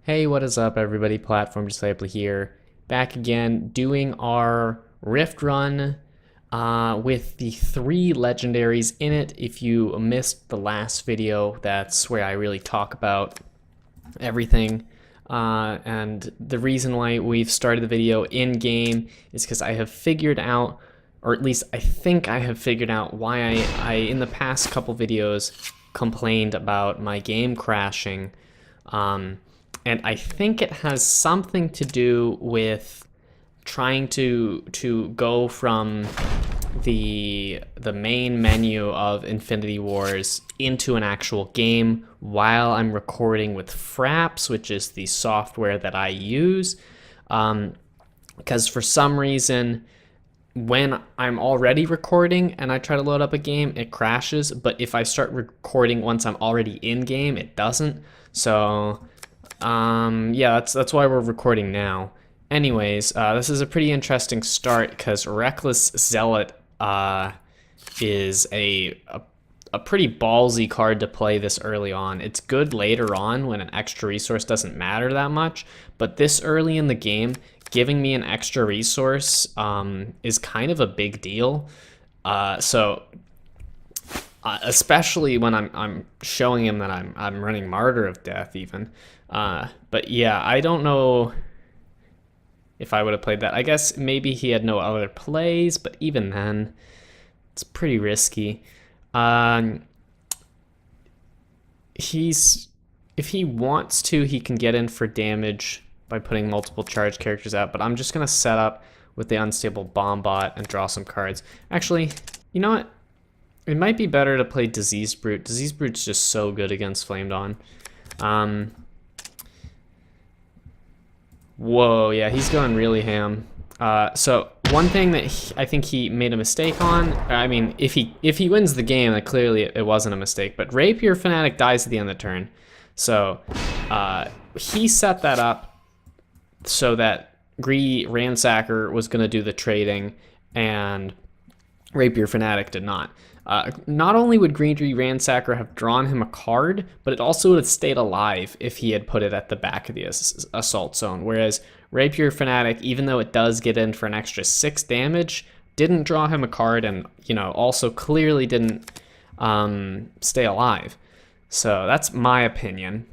Hey, what is up, everybody? Platform Disciple here, back again doing our Rift run with the 3 legendaries in it. If you missed the last video, that's where I really talk about everything. And the reason why we've started the video in game is because I have figured out, or at least I think I have figured out, why I in the past couple videos complained about my game crashing. And I think it has something to do with trying to go from the main menu of Infinity Wars into an actual game while I'm recording with Fraps, which is the software that I use. Because for some reason, when I'm already recording and I try to load up a game, it crashes. But if I start recording once I'm already in game, it doesn't. So yeah, that's why we're recording now. Anyways, this is a pretty interesting start because Reckless Zealot is a pretty ballsy card to play this early on. It's good later on when an extra resource doesn't matter that much, but this early in the game, giving me an extra resource is kind of a big deal. Especially when I'm showing him that I'm running Martyr of Death even. But yeah, I don't know if I would have played that. I guess maybe he had no other plays, but even then, it's pretty risky. If he wants to, he can get in for damage by putting multiple charge characters out, but I'm just gonna set up with the unstable bomb bot and draw some cards. Actually, you know what? It might be better to play Disease Brute. Disease Brute's just so good against Flamed On. Whoa, yeah, he's going really ham. So one thing that I think he made a mistake on, I mean, if he wins the game, then clearly it wasn't a mistake, but Rapier Fanatic dies at the end of the turn. So he set that up so that Greedy Ransacker was going to do the trading, and Rapier Fanatic did not. Not only would Greedy Ransacker have drawn him a card, but it also would have stayed alive if he had put it at the back of the assault zone. Whereas Rapier Fanatic, even though it does get in for an extra 6 damage, didn't draw him a card, and also clearly didn't stay alive. So that's my opinion.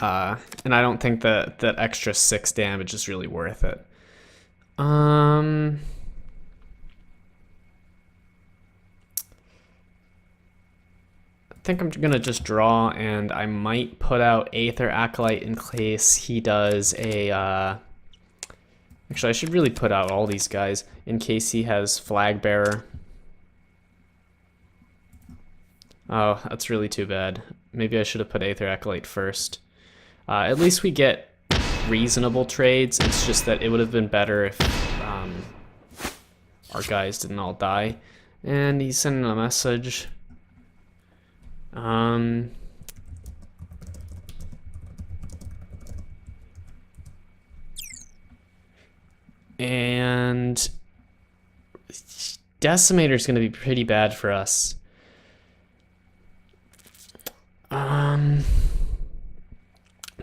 And I don't think that extra 6 damage is really worth it. I think I'm gonna just draw, and I might put out Aether Acolyte in case he does a actually I should really put out all these guys in case he has Flag Bearer. Oh, that's really too bad. Maybe I should have put Aether Acolyte first. At least we get reasonable trades. It's just that it would have been better if our guys didn't all die. And he's sending a message. And Decimator is going to be pretty bad for us.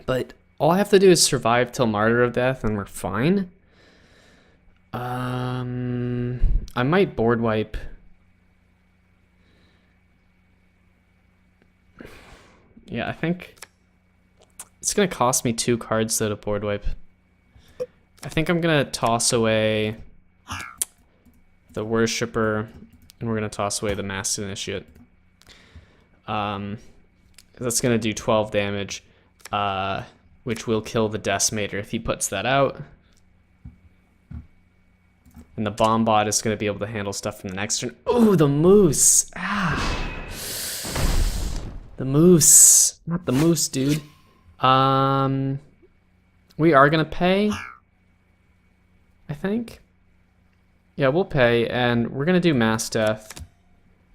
But all I have to do is survive till Martyr of Death and we're fine. I might board wipe. Yeah, I think it's going to cost me 2 cards though to board wipe. I think I'm going to toss away the Worshipper, and we're going to toss away the Masked Initiate. That's going to do 12 damage, which will kill the Decimator if he puts that out. And the Bomb Bot is going to be able to handle stuff from the next turn. Ooh, the Moose! Ah! The Moose. Not the Moose, dude. We are gonna pay, I think. Yeah, we'll pay, and we're gonna do Mass Death.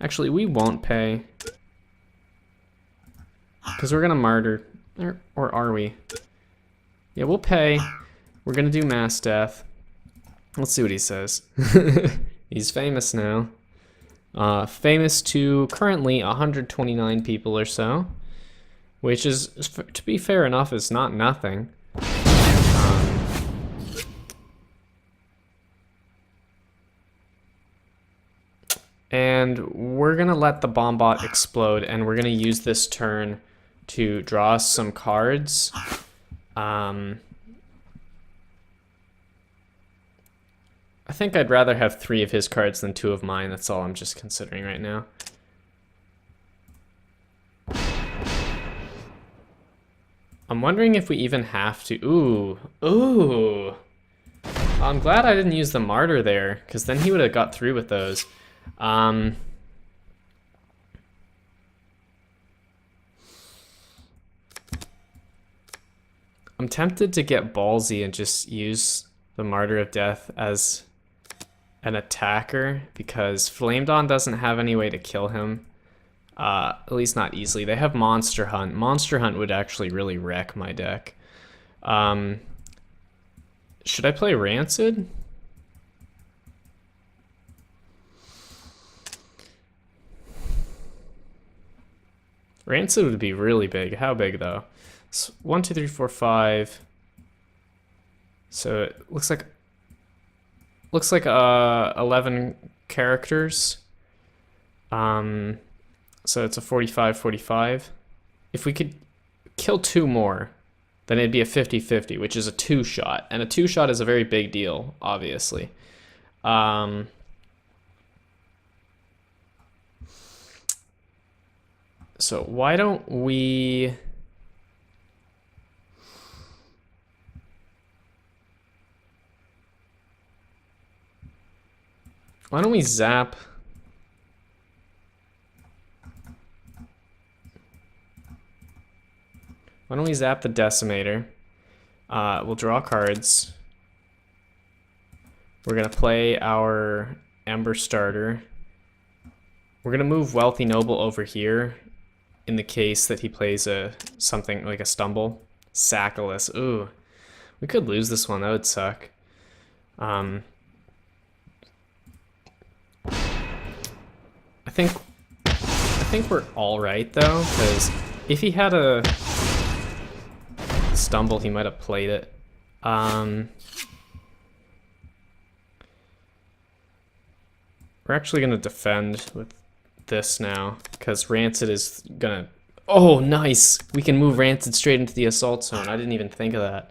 Actually, we won't pay. Because we're gonna Martyr. Or are we? Yeah, we'll pay. We're gonna do Mass Death. Let's see what he says. He's famous now. Famous to currently 129 people or so. which is, to be fair enough, is not nothing. And we're gonna let the bomb bot explode, and we're gonna use this turn to draw us some cards. I think I'd rather have 3 of his cards than 2 of mine. That's all I'm just considering right now. I'm wondering if we even have to. Ooh. I'm glad I didn't use the martyr there, because then he would have got through with those. I'm tempted to get ballsy and just use the Martyr of Death as an attacker, because Flame Dawn doesn't have any way to kill him. At least not easily. They have Monster Hunt. Monster Hunt would actually really wreck my deck. Should I play Rancid? Rancid would be really big. How big though? So 1, 2, 3, 4, 5. So it looks like 11 characters. So it's a 45-45. If we could kill 2 more, then it'd be a 50-50, which is a 2-shot. And a 2-shot is a very big deal, obviously. So why don't we... Why don't we zap... Why don't we zap the Decimator? We'll draw cards. We're gonna play our Ember Starter. We're gonna move Wealthy Noble over here in the case that he plays something like a Stumble. Sackless. Ooh. We could lose this one, that would suck. I think we're alright though, because if he had a Stumble, he might have played it. We're actually gonna defend with this now, because Rancid is gonna... Oh, nice! We can move Rancid straight into the assault zone. I didn't even think of that.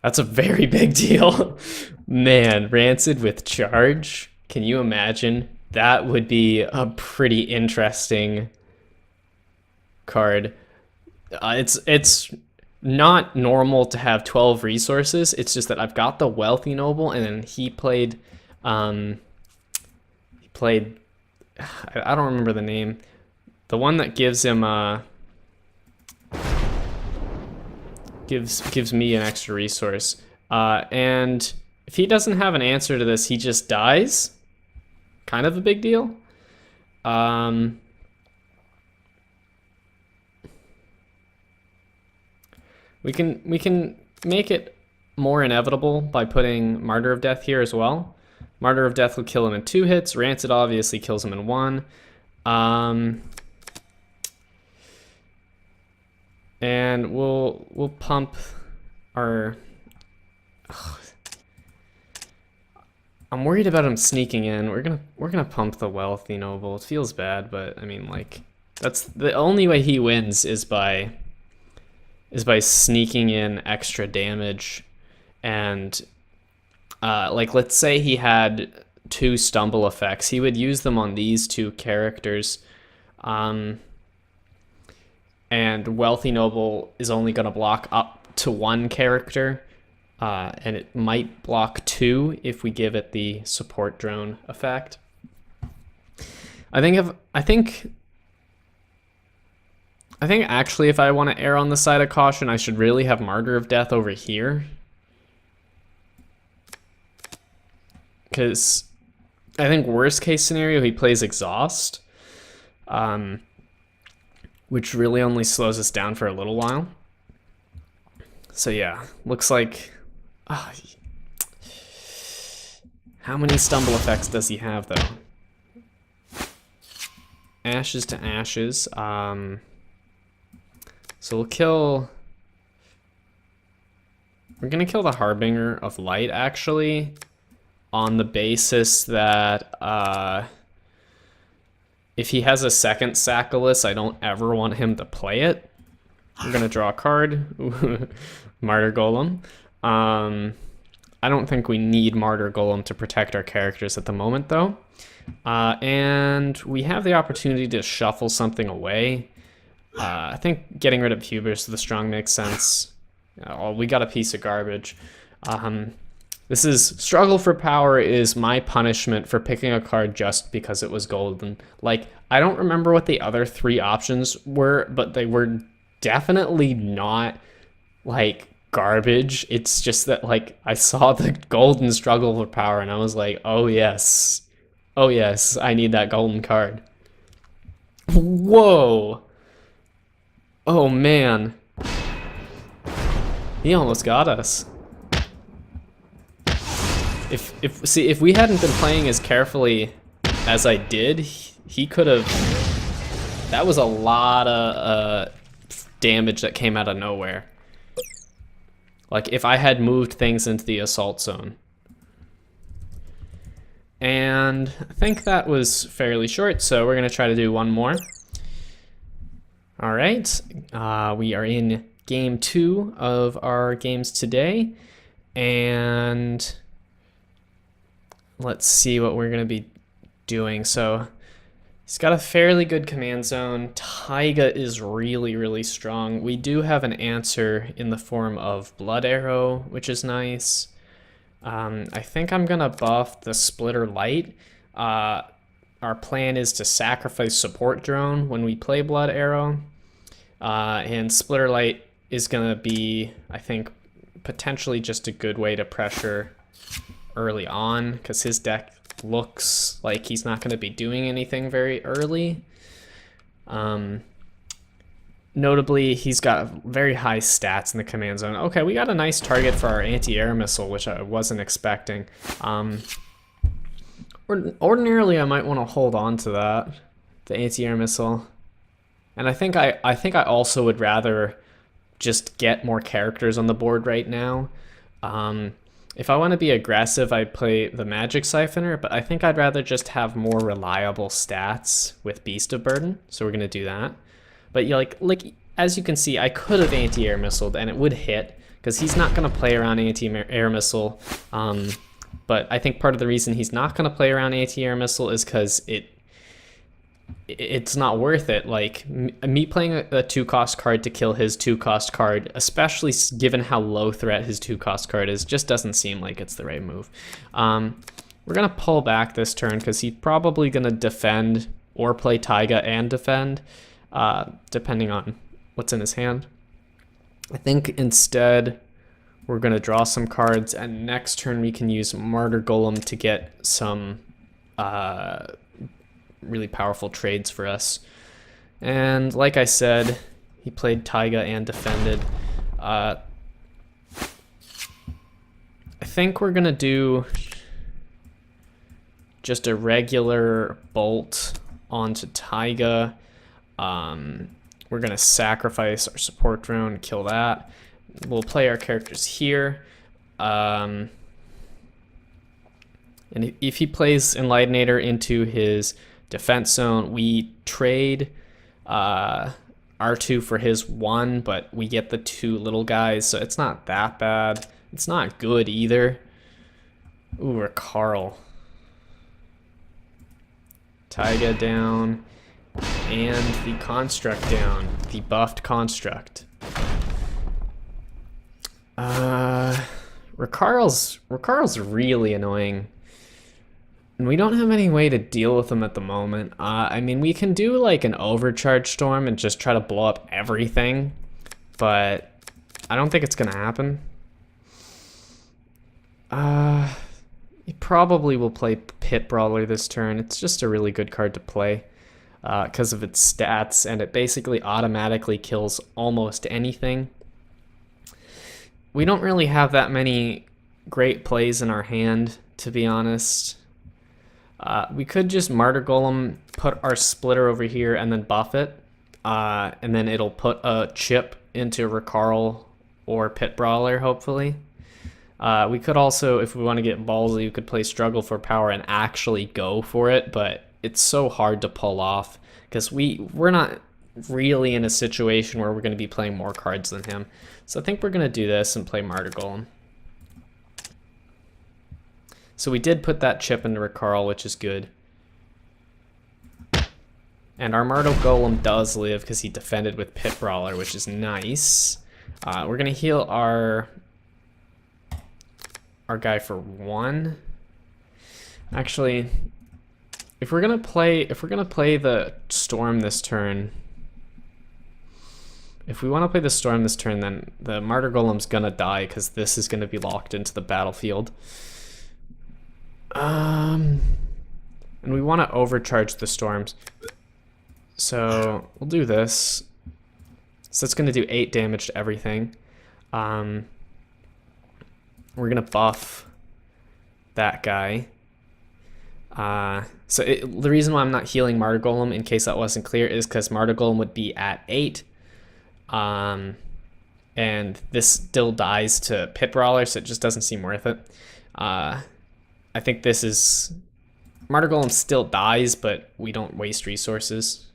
That's a very big deal. Man, Rancid with charge. Can you imagine? That would be a pretty interesting card. It's not normal to have 12 resources. It's just that I've got the Wealthy Noble, and then he played, I don't remember the name. The one that gives him, gives me an extra resource. And if he doesn't have an answer to this, he just dies. Kind of a big deal. We can make it more inevitable by putting Martyr of Death here as well. Martyr of Death will kill him in 2 hits. Rancid obviously kills him in 1. And we'll pump our... Ugh. I'm worried about him sneaking in. We're gonna pump the Wealthy Noble. It feels bad, but I mean, like, that's the only way he wins is by sneaking in extra damage. And like, let's say he had 2 Stumble effects. He would use them on these 2 characters. And Wealthy Noble is only gonna block up to 1 character. And it might block 2 if we give it the support drone effect. I think actually if I want to err on the side of caution, I should really have Martyr of Death over here. Because I think worst case scenario, he plays Exhaust. Which really only slows us down for a little while. So yeah, looks like... how many Stumble effects does he have though? ashes to ashes. So we'll kill... We're gonna kill the Harbinger of Light, actually, on the basis that if he has a second Sackless, I don't ever want him to play it. I'm gonna draw a card. Martyr Golem. I don't think we need Martyr Golem to protect our characters at the moment, though. And we have the opportunity to shuffle something away. I think getting rid of Hubris to the Strong makes sense. We got a piece of garbage. This is Struggle for Power is my punishment for picking a card just because it was golden. Like, I don't remember what the other 3 options were, but they were definitely not, like, garbage. It's just that, like, I saw the golden Struggle for Power and I was like, oh yes, I need that golden card. Whoa. Oh man, he almost got us. If we hadn't been playing as carefully as I did, he could have. That was a lot of damage that came out of nowhere. Like, if I had moved things into the assault zone. And I think that was fairly short, so we're gonna try to do one more. All right, we are in game 2 of our games today, and let's see what we're gonna be doing. So he's got a fairly good command zone. Taiga is really, really strong. We do have an answer in the form of Blood Arrow, which is nice. I think I'm gonna buff the Splitter Light. Our plan is to sacrifice Support Drone when we play Blood Arrow. And Splitter Light is gonna be, I think, potentially just a good way to pressure early on, because his deck looks like he's not gonna be doing anything very early. Notably, he's got very high stats in the command zone. Okay, we got a nice target for our anti-air missile, which I wasn't expecting. Ordinarily, I might want to hold on to that, the anti-air missile. And I think I also would rather just get more characters on the board right now. If I want to be aggressive, I'd play the Magic Siphoner, but I think I'd rather just have more reliable stats with Beast of Burden, so we're going to do that. But like as you can see, I could have anti-air missiled and it would hit, because he's not going to play around anti-air missile. But I think part of the reason he's not going to play around anti-air missile is because it's not worth it. Like, me playing a 2-cost card to kill his 2-cost card, especially given how low threat his 2-cost card is, just doesn't seem like it's the right move. We're going to pull back this turn because he's probably going to defend or play Taiga and defend, depending on what's in his hand. I think instead we're going to draw some cards, and next turn we can use Martyr Golem to get some really powerful trades for us. And like I said, he played Taiga and defended. I think we're gonna do just a regular bolt onto Taiga. We're gonna sacrifice our support drone, kill that. We'll play our characters here. And if he plays Enlightenator into his defense zone, we trade R2 for his 1, but we get the 2 little guys, so it's not that bad. It's not good either. Ooh, or Carl. Taiga down, and the Construct down, the buffed Construct. Ricarl's really annoying. And we don't have any way to deal with them at the moment. I mean, we can do like an Overcharge Storm and just try to blow up everything, but I don't think it's gonna happen. He probably will play Pit Brawler this turn. It's just a really good card to play because of its stats, and it basically automatically kills almost anything. We don't really have that many great plays in our hand, to be honest. We could just Martyr Golem, put our splitter over here, and then buff it. And then it'll put a chip into Recarl or Pit Brawler, hopefully. We could also, if we want to get ballsy, we could play Struggle for Power and actually go for it, but it's so hard to pull off because we're not really in a situation where we're going to be playing more cards than him. So I think we're going to do this and play Martyr Golem. So we did put that chip into Recarl, which is good. And our Martyr Golem does live because he defended with Pit Brawler, which is nice. We're going to heal our guy for 1. Actually, if we're gonna play the Storm this turn, if we want to play the Storm this turn, then the Martyr Golem's gonna die because this is gonna be locked into the battlefield. And we want to overcharge the Storms, so we'll do this. So it's gonna do 8 damage to everything. We're gonna buff that guy. The reason why I'm not healing Martyr Golem, in case that wasn't clear, is because Martyr Golem would be at 8. And this still dies to Pit Brawler, so it just doesn't seem worth it. I think this is... Martyr Golem still dies, but we don't waste resources.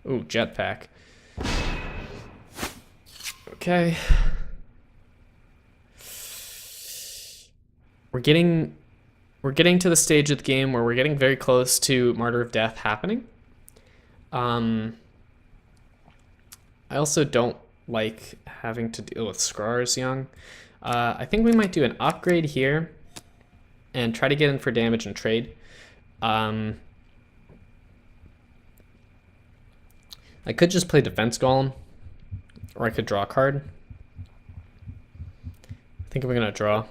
Ooh, jetpack. Okay. We're getting to the stage of the game where we're getting very close to Martyr of Death happening. I also don't like having to deal with Scars Young. I think we might do an upgrade here and try to get in for damage and trade. I could just play Defense Golem, or I could draw a card. I think we're gonna draw.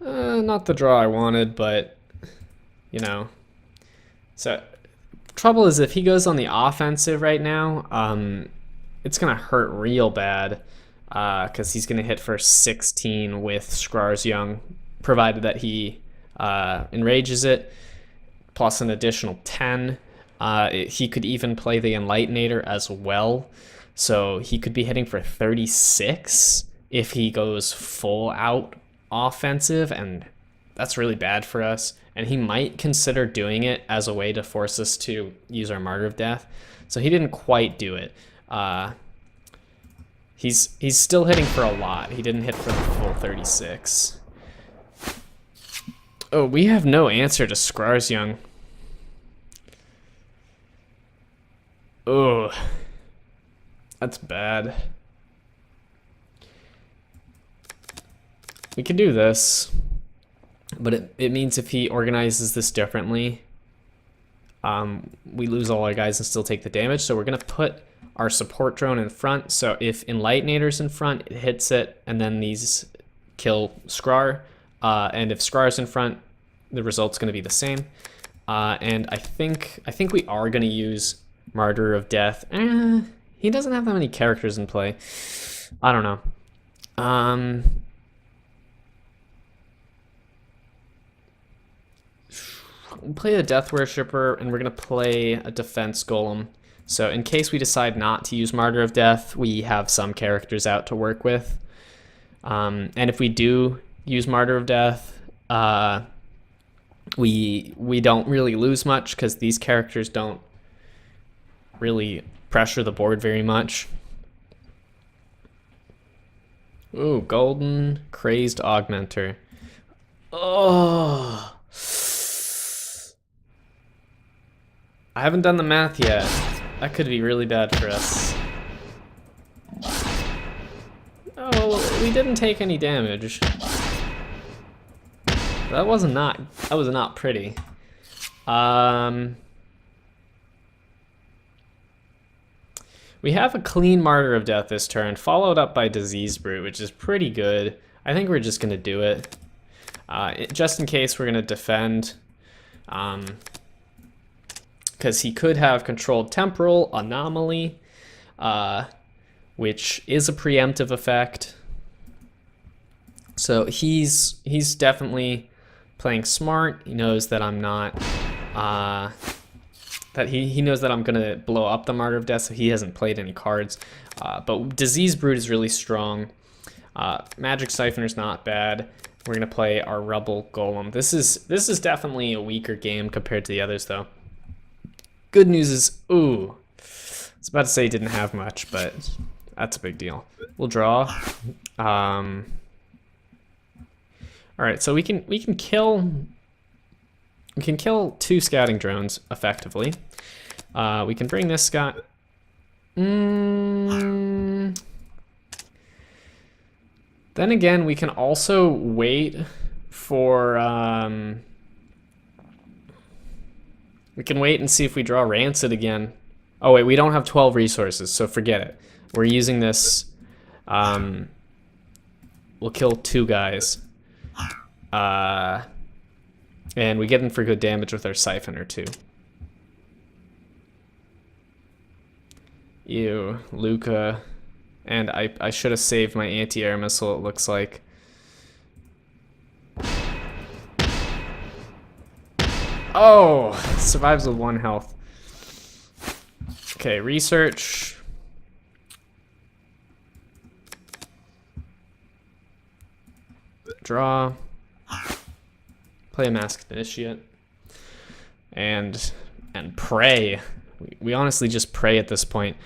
Not the draw I wanted, but, you know. So, trouble is if he goes on the offensive right now, it's going to hurt real bad, because he's going to hit for 16 with Scars Young, provided that he enrages it, plus an additional 10. He could even play the Enlightenator as well, so he could be hitting for 36 if he goes full out offensive, and that's really bad for us. And he might consider doing it as a way to force us to use our Martyr of Death. So he didn't quite do it. He's still hitting for a lot. He didn't hit for the full 36. Oh, we have no answer to Scars Young. Oh, that's bad. We can do this, but it means if he organizes this differently, we lose all our guys and still take the damage. So we're going to put our support drone in front. So if Enlightenator's in front, it hits it, and then these kill Skrar. And if Skrar's in front, the result's going to be the same. And I think we are going to use Martyr of Death. He doesn't have that many characters in play. I don't know. We'll play a Death Worshipper, and we're going to play a Defense Golem. So in case we decide not to use Martyr of Death, we have some characters out to work with. And if we do use Martyr of Death, we don't really lose much because these characters don't really pressure the board very much. Ooh, Golden Crazed Augmenter. Oh... I haven't done the math yet. That could be really bad for us. Oh, we didn't take any damage. That was not pretty. We have a clean Martyr of Death this turn, followed up by Disease Brute, which is pretty good. I think we're just gonna do it. Just in case we're gonna defend. Because he could have Controlled Temporal Anomaly, which is a preemptive effect. So he's definitely playing smart. He knows that I'm not that he knows that I'm gonna blow up the Martyr of Death, so he hasn't played any cards. But Disease Brute is really strong. Magic Siphoner's not bad. We're gonna play our Rubble Golem. This is definitely a weaker game compared to the others, though. Good news is, ooh, I was about to say he didn't have much, but that's a big deal. We'll draw. All right, so we can kill 2 scouting drones effectively. We can bring this guy. Then again, we can also wait for. We can wait and see if we draw Rancid again. Oh wait, we don't have 12 resources, so forget it. We're using this. We'll kill 2 guys. And we get in for good damage with our Siphoner too. Ew, Luca. And I should have saved my anti-air missile, it looks like. Oh, survives with 1 health. Okay, research. Draw. Play a Masked Initiate. And pray. We honestly just pray at this point.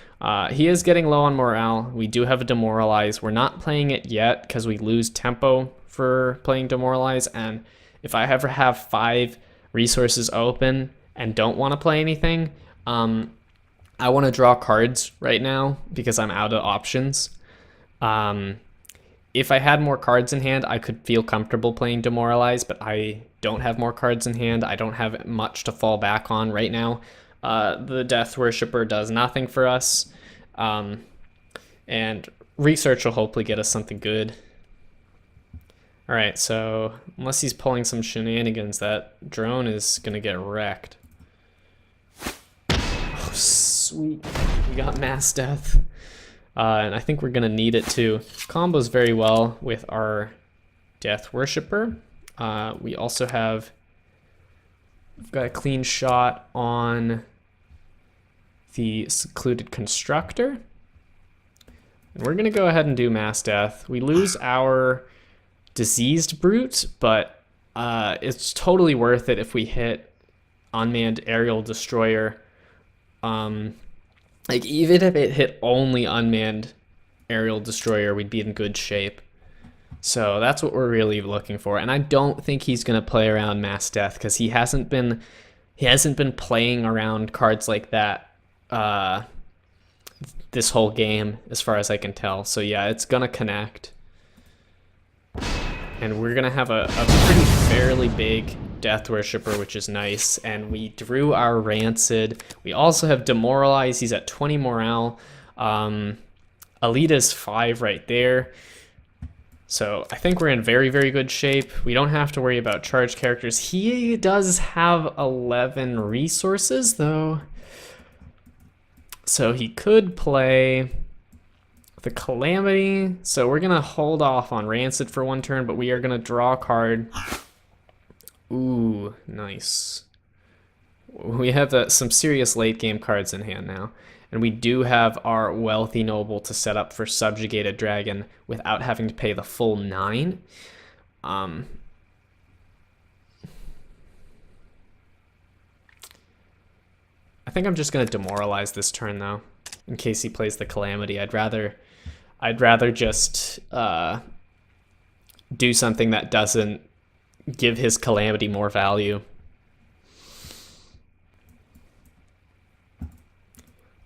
He is getting low on morale. We do have a Demoralize. We're not playing it yet because we lose tempo for playing Demoralize. And if I ever have 5 resources open and don't want to play anything, I want to draw cards right now because I'm out of options. If I had more cards in hand, I could feel comfortable playing Demoralize, but I don't have more cards in hand. I don't have much to fall back on right now. The Death Worshipper does nothing for us, and Research will hopefully get us something good. All right, so unless he's pulling some shenanigans, that drone is gonna get wrecked. Oh, sweet, we got Mass Death. And I think we're gonna need it too. Combos very well with our Death Worshipper. We also have, we've got a clean shot on the Secluded Constructor. And we're gonna go ahead and do Mass Death. We lose our Diseased Brute, but it's totally worth it if we hit Unmanned Aerial Destroyer. Like, even if it hit only Unmanned Aerial Destroyer, we'd be in good shape. So that's what we're really looking for. And I don't think he's going to play around Mass Death because he hasn't been playing around cards like that this whole game, as far as I can tell. So yeah, it's going to connect. And we're going to have a pretty fairly big Death Worshipper, which is nice. And we drew our Rancid. We also have Demoralize. He's at 20 morale. Alita's 5 right there. So I think we're in very, very good shape. We don't have to worry about charge characters. He does have 11 resources, though. So he could play the Calamity. So we're going to hold off on Rancid for 1 turn, but we are going to draw a card. Ooh, nice. We have some serious late game cards in hand now. And we do have our Wealthy Noble to set up for Subjugated Dragon without having to pay the full 9. I think I'm just going to Demoralize this turn, though, in case he plays the Calamity. I'd rather just do something that doesn't give his Calamity more value.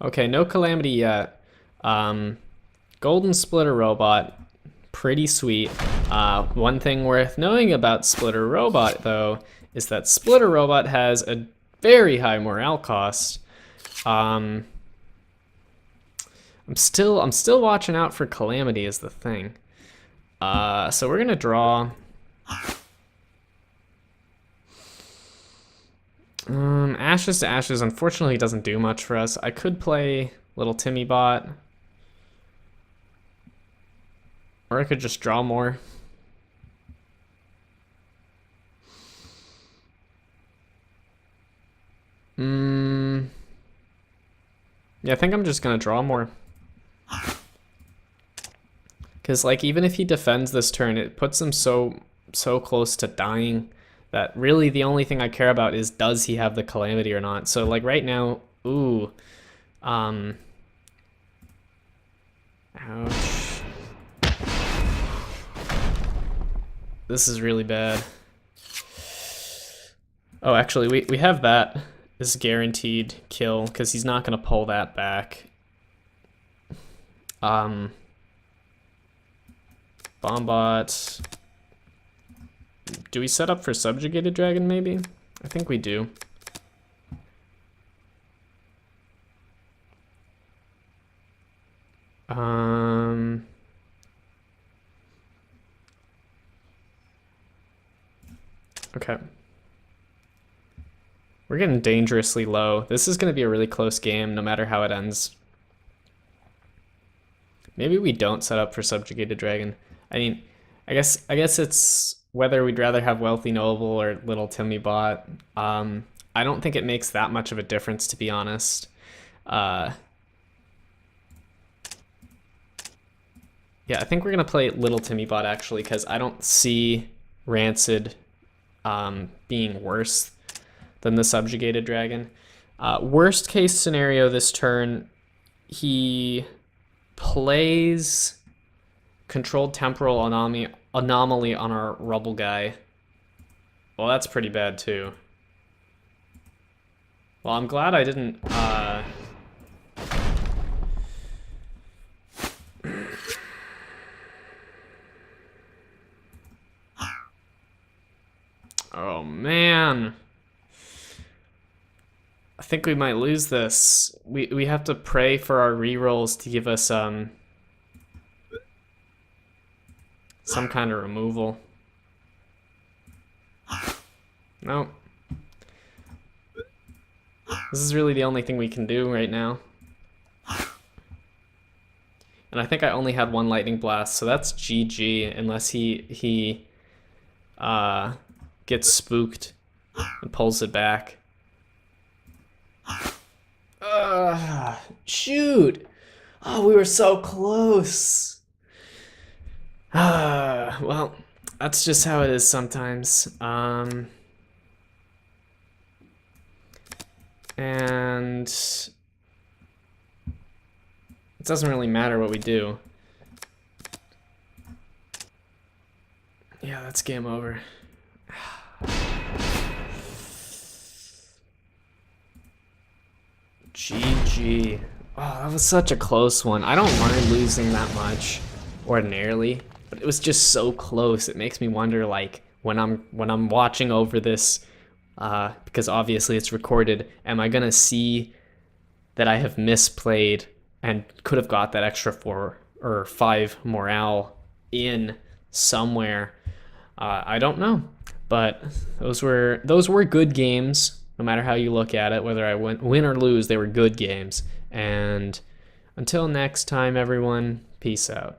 Okay, no Calamity yet. Golden Splitter Robot, pretty sweet. One thing worth knowing about Splitter Robot, though, is that Splitter Robot has a very high morale cost. I'm still watching out for Calamity is the thing. So we're gonna draw. Ashes to Ashes unfortunately doesn't do much for us. I could play Little Timmy Bot, or I could just draw more. Yeah, I think I'm just gonna draw more. Because, like, even if he defends this turn, it puts him so close to dying that really the only thing I care about is does he have the Calamity or not. So, like, right now, ooh. Ouch. This is really bad. Oh, actually, we have that. This guaranteed kill, because he's not going to pull that back. Bombot. Do we set up for Subjugated Dragon, maybe? I think we do. Okay. We're getting dangerously low. This is going to be a really close game, no matter how it ends. Maybe we don't set up for Subjugated Dragon. I mean, I guess it's whether we'd rather have Wealthy Noble or Little Timmy Bot. I don't think it makes that much of a difference, to be honest. Yeah, I think we're gonna play Little Timmy Bot actually, because I don't see Rancid being worse than the Subjugated Dragon. Worst case scenario this turn, he plays Controlled Temporal Anomaly on our Rubble guy. Well, that's pretty bad too. Well, I'm glad I didn't... Oh, man. I think we might lose this. We have to pray for our rerolls to give us some kind of removal. Nope. This is really the only thing we can do right now. And I think I only had one Lightning Blast, so that's GG unless he gets spooked and pulls it back. Shoot! Oh, we were so close. Well, that's just how it is sometimes. And it doesn't really matter what we do. Yeah, that's game over. GG. Oh, that was such a close one. I don't mind losing that much ordinarily, but it was just so close. It makes me wonder, like, when I'm watching over this, because obviously it's recorded, am I gonna see that I have misplayed and could have got that extra 4 or 5 morale in somewhere? I don't know, but those were good games. No matter how you look at it, whether I win or lose, they were good games. And until next time, everyone, peace out.